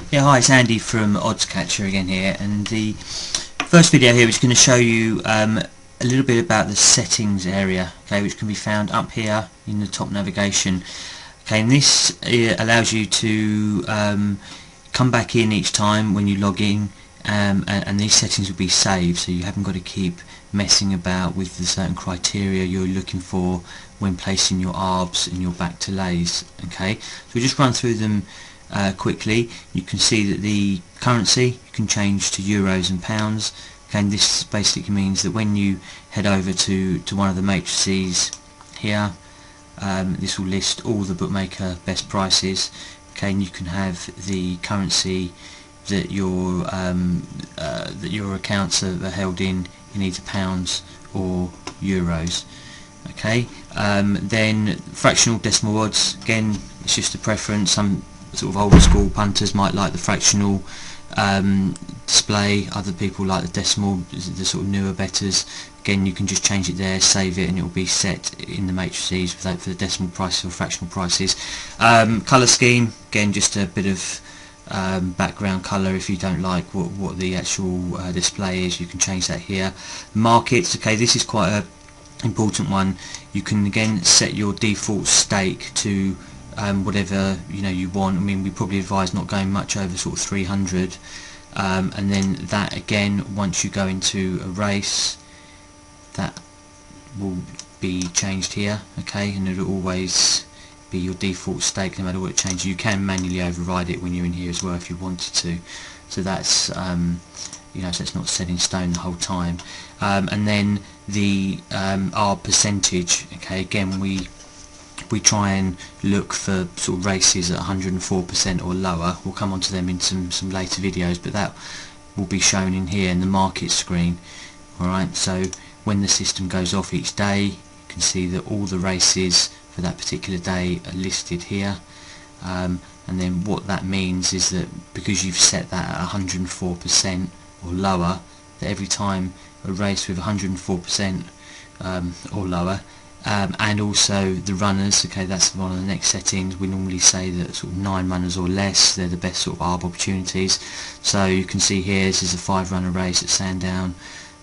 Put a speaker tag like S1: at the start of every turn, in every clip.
S1: Yeah, hi, it's Andy from Oddscatcher again here, and the first video here is going to show you a little bit about the settings area, okay, which can be found up here in the top navigation. Okay, and this allows you to come back in each time when you log in, and these settings will be saved, so you haven't got to keep messing about with the certain criteria you're looking for when placing your ARBs and your back to lays. Okay, so we'll just run through them quickly. You can see that the currency you can change to euros and pounds. Okay, and this basically means that when you head over to one of the matrices here, this will list all the bookmaker best prices. Okay, and you can have the currency that your accounts are held in either pounds or euros. Okay, then fractional decimal odds, again it's just a preference. Some sort of older school punters might like the fractional display, other people like the decimal, the sort of newer betters. Again, you can just change it there, save it, and it will be set in the matrices for the decimal prices or fractional prices. Colour scheme, again just a bit of background colour. If you don't like what the actual display is, you can change that here. Markets, okay, this is quite a important one. You can again set your default stake to whatever you want. I mean, we probably advise not going much over sort of 300, and then that again, once you go into a race, that will be changed here. Okay, and it'll always be your default stake no matter what it changes. You can manually override it when you're in here as well if you wanted to, so that's so it's not set in stone the whole time. And then the our percentage, okay, again we try and look for sort of races at 104% or lower. We'll come on to them in some later videos, but that will be shown in here in the market screen. Alright, so when the system goes off each day, you can see that all the races for that particular day are listed here, and then what that means is that because you've set that at 104% or lower, that every time a race with 104% or lower, and also the runners, okay, that's one of the next settings. We normally say that sort of 9 runners or less, they're the best sort of ARB opportunities. So you can see here, this is a 5-runner race at Sandown,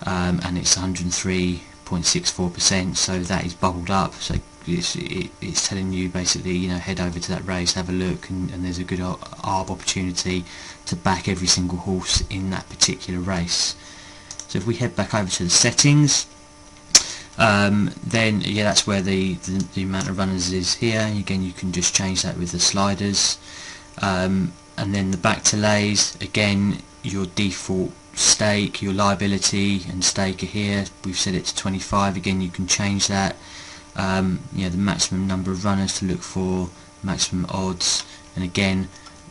S1: and it's 103.64%, so that is bubbled up. So it's telling you basically, head over to that race, have a look, and there's a good ARB opportunity to back every single horse in that particular race. So if we head back over to the settings, then yeah, that's where the amount of runners is here. Again, you can just change that with the sliders, and then the back to lays, again your default stake, your liability and stake are here. We've set it to 25. Again, you can change that. The maximum number of runners to look for, maximum odds, and again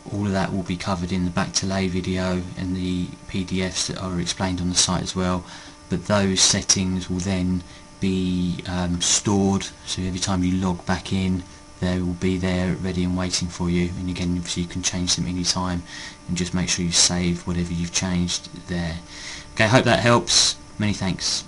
S1: all of that will be covered in the back to lay video and the PDFs that are explained on the site as well. But those settings will then be stored, so every time you log back in, they will be there ready and waiting for you. And again, obviously you can change them anytime, and just make sure you save whatever you've changed there. Okay, I hope that helps. Many thanks.